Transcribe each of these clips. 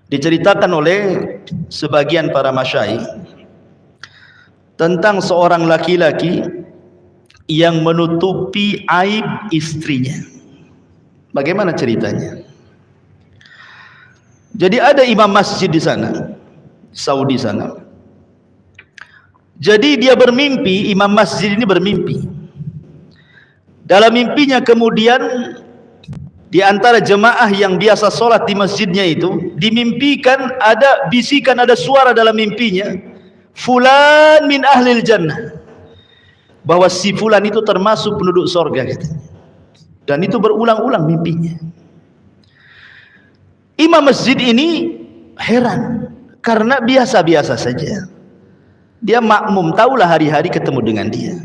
Diceritakan oleh sebagian para masyayikh tentang seorang laki-laki yang menutupi aib istrinya. Bagaimana ceritanya? Jadi ada imam masjid di sana, Saudi sana. Jadi dia bermimpi, imam masjid ini bermimpi. Dalam mimpinya kemudian di antara jemaah yang biasa sholat di masjidnya itu dimimpikan ada bisikan, ada suara dalam mimpinya, fulan min ahlil jannah, bahwa si fulan itu termasuk penduduk sorga katanya. Dan itu berulang-ulang mimpinya. Imam masjid ini heran karena biasa-biasa saja. Dia makmum, tahulah hari-hari ketemu dengan dia.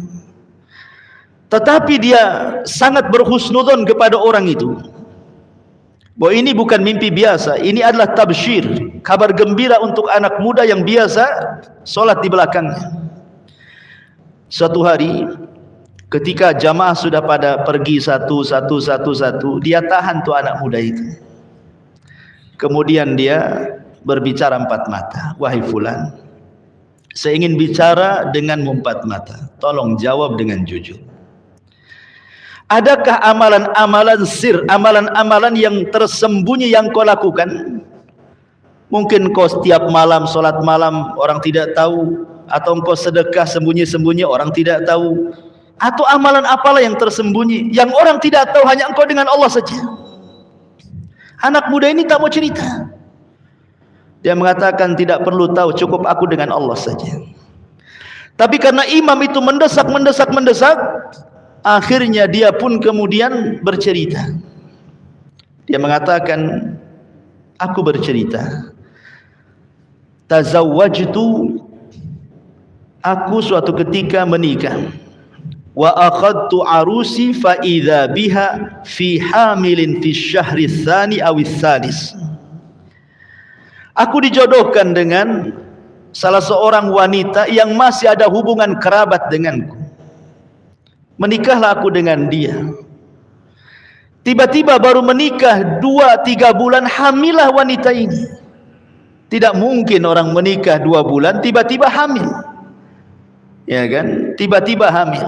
Tetapi dia sangat berhusnudzon kepada orang itu, bahwa ini bukan mimpi biasa, ini adalah tabsyir, kabar gembira untuk anak muda yang biasa sholat di belakangnya. Suatu hari ketika jamaah sudah pada pergi satu, dia tahan tuh anak muda itu. Kemudian dia berbicara empat mata, wahai fulan, saya ingin bicara denganmu empat mata, tolong jawab dengan jujur. Adakah amalan-amalan sir, amalan-amalan yang tersembunyi yang kau lakukan? Mungkin kau setiap malam sholat malam orang tidak tahu, atau engkau sedekah sembunyi-sembunyi orang tidak tahu, atau amalan apalah yang tersembunyi yang orang tidak tahu, hanya engkau dengan Allah saja. Anak muda ini tak mau cerita. Dia mengatakan tidak perlu tahu, cukup aku dengan Allah saja. Tapi karena imam itu mendesak, akhirnya dia pun kemudian bercerita. Dia mengatakan, aku bercerita, tazawwajtu, aku suatu ketika menikah, wa akhadtu arusi fa idza biha fi hamilin fi syahri tsani aw tsalis. Aku dijodohkan dengan salah seorang wanita yang masih ada hubungan kerabat denganku. Menikahlah aku dengan dia. Tiba-tiba baru menikah 2-3 bulan hamillah wanita ini. Tidak mungkin orang menikah 2 bulan tiba-tiba hamil. Ya kan? Tiba-tiba hamil.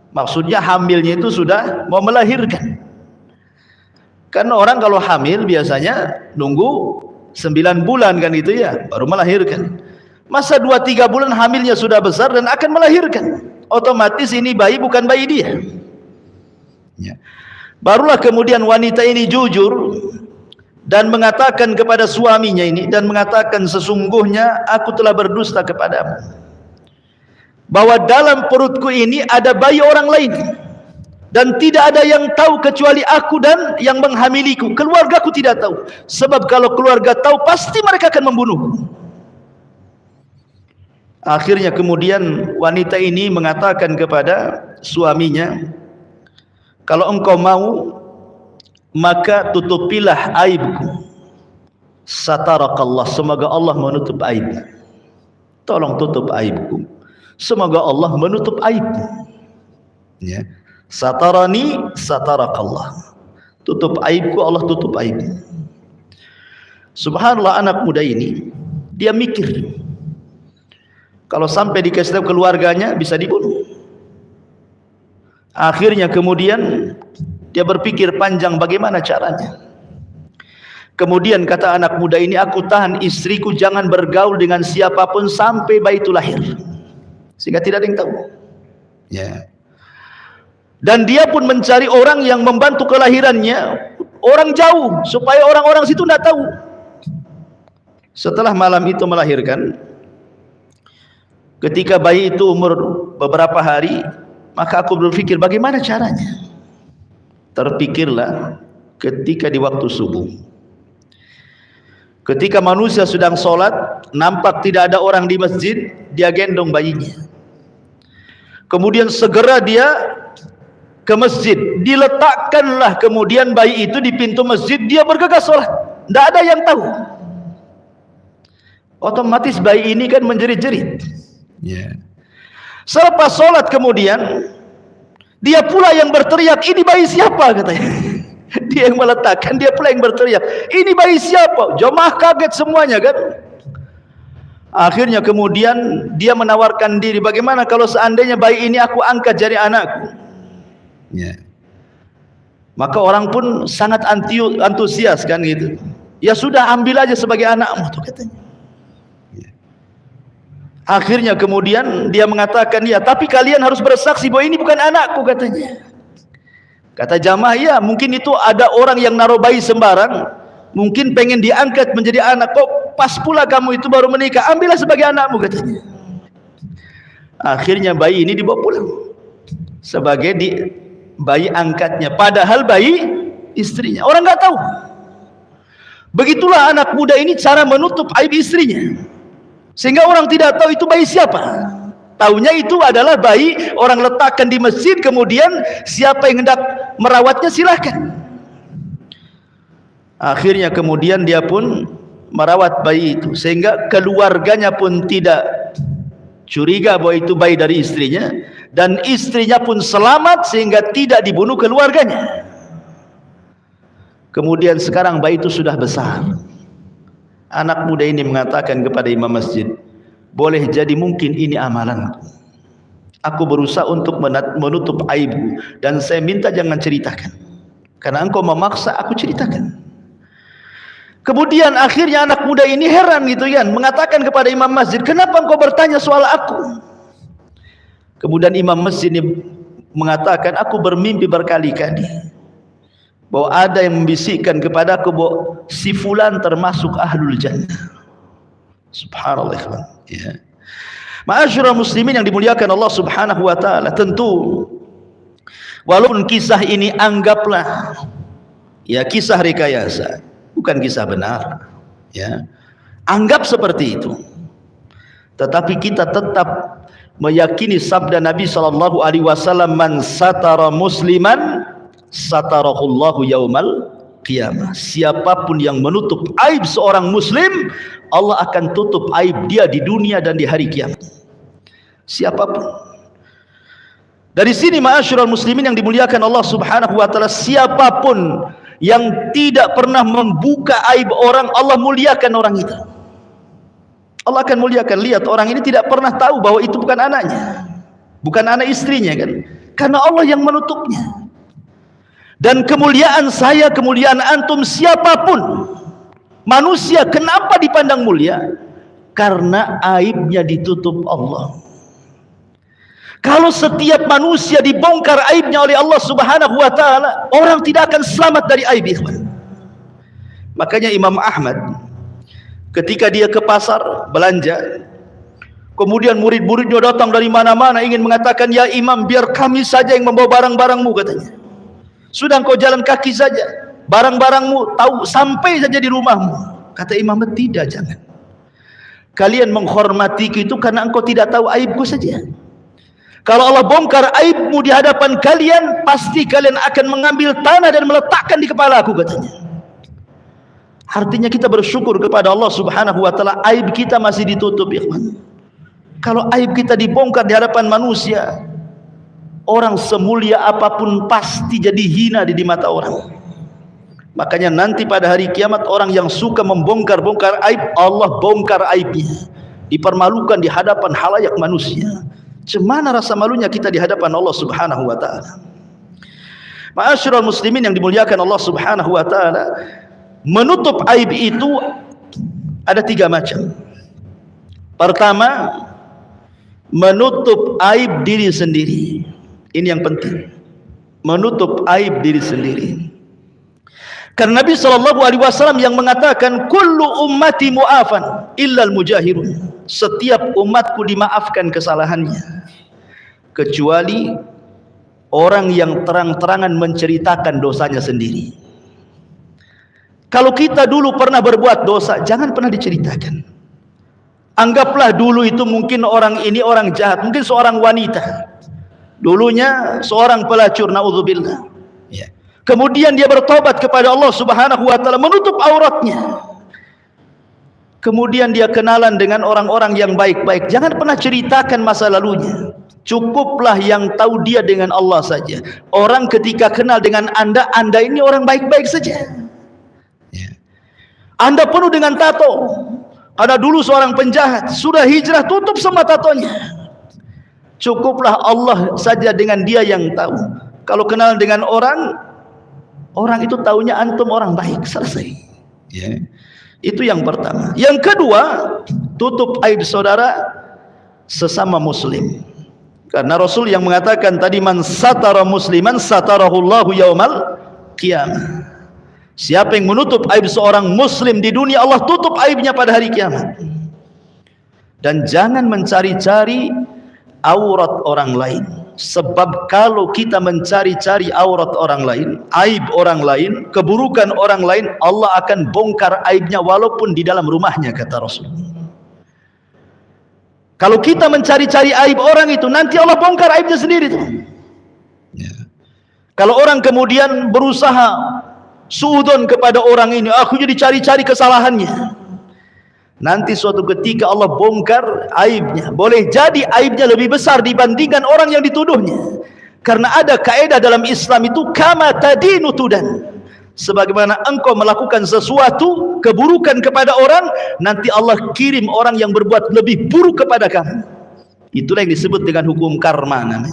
Maksudnya hamilnya itu sudah mau melahirkan. Karena orang kalau hamil biasanya nunggu 9 bulan kan itu ya, baru melahirkan. Masa 2-3 bulan hamilnya sudah besar dan akan melahirkan, otomatis ini bayi bukan bayi dia ya. Barulah kemudian wanita ini jujur dan mengatakan kepada suaminya ini, dan mengatakan, sesungguhnya aku telah berdusta kepadamu, bahwa dalam perutku ini ada bayi orang lain, dan tidak ada yang tahu kecuali aku dan yang menghamiliku. Keluargaku tidak tahu, sebab kalau keluarga tahu pasti mereka akan membunuhku. Akhirnya kemudian wanita ini mengatakan kepada suaminya, kalau engkau mau maka tutupilah aibku, satarakallah, semoga Allah menutup aibku. Tolong tutup aibku, semoga Allah menutup aibku ya. Satarani satarakallah, tutup aibku, Allah tutup aibku. Subhanallah, anak muda ini dia mikir, kalau sampai dikasih tahu keluarganya bisa dibunuh. Akhirnya kemudian dia berpikir panjang bagaimana caranya. Kemudian kata anak muda ini, aku tahan istriku jangan bergaul dengan siapapun sampai bayi itu lahir, sehingga tidak ada yang tahu ya. Dan dia pun mencari orang yang membantu kelahirannya, orang jauh, supaya orang-orang situ tidak tahu. Setelah malam itu melahirkan, ketika bayi itu umur beberapa hari, maka aku berpikir bagaimana caranya. Terpikirlah ketika di waktu subuh, ketika manusia sedang sholat, nampak tidak ada orang di masjid, dia gendong bayinya. Kemudian segera dia ke masjid, diletakkanlah kemudian bayi itu di pintu masjid, dia bergegas sholat, tidak ada yang tahu. Otomatis bayi ini kan menjerit-jerit ya. Selepas sholat kemudian dia pula yang berteriak, ini bayi siapa katanya. Dia yang meletakkan, dia pula yang berteriak, ini bayi siapa? Jemaah kaget semuanya kan. Akhirnya kemudian dia menawarkan diri, bagaimana kalau seandainya bayi ini aku angkat jadi anakku? Ya. Maka orang pun sangat antusias kan gitu. Ya sudah, ambil aja sebagai anakmu tuh katanya. Ya. Akhirnya kemudian dia mengatakan, ya tapi kalian harus bersaksi bahwa ini bukan anakku katanya. Kata jamaah, ya mungkin itu ada orang yang naruh bayi sembarang, mungkin pengen diangkat menjadi anak, kok pas pula kamu itu baru menikah, ambillah sebagai anakmu katanya. Akhirnya bayi ini dibawa pulang sebagai bayi angkatnya, padahal bayi istrinya. Orang nggak tahu. Begitulah anak muda ini cara menutup aib istrinya, sehingga orang tidak tahu itu bayi siapa. Taunya itu adalah bayi orang letakkan di masjid, kemudian siapa yang hendak merawatnya silahkan. Akhirnya kemudian dia pun merawat bayi itu, sehingga keluarganya pun tidak curiga bahwa itu bayi dari istrinya, dan istrinya pun selamat sehingga tidak dibunuh keluarganya. Kemudian sekarang bayi itu sudah besar. Anak muda ini mengatakan kepada imam masjid, boleh jadi mungkin ini amalanku. Aku berusaha untuk menutup aibku, dan saya minta jangan ceritakan, karena engkau memaksa aku ceritakan. Kemudian akhirnya anak muda ini heran gitu kan, mengatakan kepada imam masjid, kenapa engkau bertanya soal aku? Kemudian imam masjid ini mengatakan, aku bermimpi berkali-kali bahwa ada yang membisikkan kepadaku bahwa si fulan termasuk ahlul jannah. Subhanallah ikhwan. Ya. Ma'asyiral muslimin yang dimuliakan Allah Subhanahu wa taala, tentu walaupun kisah ini anggaplah ya kisah rekayasa, bukan kisah benar, ya. Anggap seperti itu. Tetapi kita tetap meyakini sabda Nabi sallallahu alaihi wasallam, man satara musliman satarahullahu yaumal qiyamah. Siapapun yang menutup aib seorang muslim, Allah akan tutup aib dia di dunia dan di hari kiamat. Siapapun. Dari sini ma'asyiral muslimin yang dimuliakan Allah Subhanahu wa taala, siapapun yang tidak pernah membuka aib orang, Allah muliakan orang itu. Allah akan muliakan. Lihat, orang ini tidak pernah tahu bahwa itu bukan anaknya, bukan anak istrinya kan, karena Allah yang menutupnya. Dan kemuliaan saya, kemuliaan antum, siapapun manusia, kenapa dipandang mulia? Karena aibnya ditutup Allah. Kalau setiap manusia dibongkar aibnya oleh Allah Subhanahu wa taala, orang tidak akan selamat dari aib, ikhwan. Makanya Imam Ahmad ketika dia ke pasar belanja, kemudian murid-muridnya datang dari mana-mana ingin mengatakan, ya Imam, biar kami saja yang membawa barang-barangmu katanya. Sudah engkau jalan kaki saja, barang-barangmu tahu sampai saja di rumahmu. Kata Imam, tidak, jangan. Kalian menghormatiku itu karena engkau tidak tahu aibku saja. Kalau Allah bongkar aibmu di hadapan kalian, pasti kalian akan mengambil tanah dan meletakkan di kepala aku katanya. Artinya kita bersyukur kepada Allah Subhanahu wa taala, aib kita masih ditutup, ikhwan. Kalau aib kita dibongkar di hadapan manusia, orang semulia apapun pasti jadi hina di mata orang. Makanya nanti pada hari kiamat, orang yang suka membongkar-bongkar aib, Allah bongkar aibnya, dipermalukan di hadapan halayak manusia. Cemana rasa malunya kita di hadapan Allah Subhanahu wa taala. Ma'asyiral muslimin yang dimuliakan Allah Subhanahu wa taala, menutup aib itu ada 3 macam. Pertama, menutup aib diri sendiri. Ini yang penting, menutup aib diri sendiri. Karena Nabi SAW yang mengatakan, kullu ummati mu'afan illal mujahirun. Setiap umatku dimaafkan kesalahannya, kecuali orang yang terang-terangan menceritakan dosanya sendiri. Kalau kita dulu pernah berbuat dosa, jangan pernah diceritakan. Anggaplah dulu itu mungkin orang ini orang jahat, mungkin seorang wanita, dulunya seorang pelacur, naudzubillah. Ya. Kemudian dia bertobat kepada Allah Subhanahu wa taala, menutup auratnya. Kemudian dia kenalan dengan orang-orang yang baik-baik. Jangan pernah ceritakan masa lalunya. Cukuplah yang tahu dia dengan Allah saja. Orang ketika kenal dengan anda, anda ini orang baik-baik saja. Anda penuh dengan tato. Anda dulu seorang penjahat, sudah hijrah, tutup semua tatonya. Cukuplah Allah saja dengan dia yang tahu. Kalau kenal dengan orang, orang itu taunya antum orang baik, selesai. Ya. Itu yang pertama. Yang kedua, tutup aib saudara sesama muslim. Karena Rasul yang mengatakan tadi, man satara musliman satarahullahu yaumal qiyamah. Siapa yang menutup aib seorang muslim di dunia, Allah tutup aibnya pada hari kiamat. Dan jangan mencari-cari aurat orang lain. Sebab kalau kita mencari-cari aurat orang lain, aib orang lain, keburukan orang lain, Allah akan bongkar aibnya walaupun di dalam rumahnya, kata Rasul. Kalau kita mencari-cari aib orang itu, nanti Allah bongkar aibnya sendiri tuh. Kalau orang kemudian berusaha suudon kepada orang ini, aku jadi cari-cari kesalahannya, nanti suatu ketika Allah bongkar aibnya. Boleh jadi aibnya lebih besar dibandingkan orang yang dituduhnya. Karena ada kaidah dalam Islam itu, kama tadinu tudan. Sebagaimana engkau melakukan sesuatu keburukan kepada orang, nanti Allah kirim orang yang berbuat lebih buruk kepada kamu. Itulah yang disebut dengan hukum karma namanya.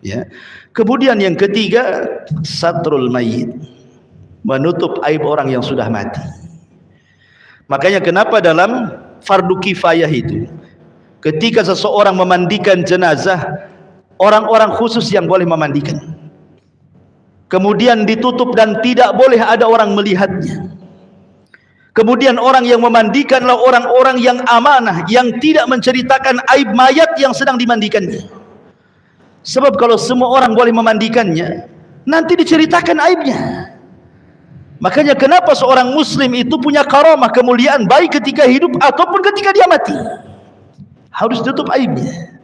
Ya. Kemudian yang ketiga, satrul mayyit, menutup aib orang yang sudah mati. Makanya kenapa dalam fardu kifayah itu, ketika seseorang memandikan jenazah, orang-orang khusus yang boleh memandikan, kemudian ditutup dan tidak boleh ada orang melihatnya. Kemudian orang yang memandikanlah orang-orang yang amanah, yang tidak menceritakan aib mayat yang sedang dimandikannya. Sebab kalau semua orang boleh memandikannya, nanti diceritakan aibnya. Makanya kenapa seorang muslim itu punya karamah, kemuliaan, baik ketika hidup ataupun ketika dia mati, harus tutup aibnya.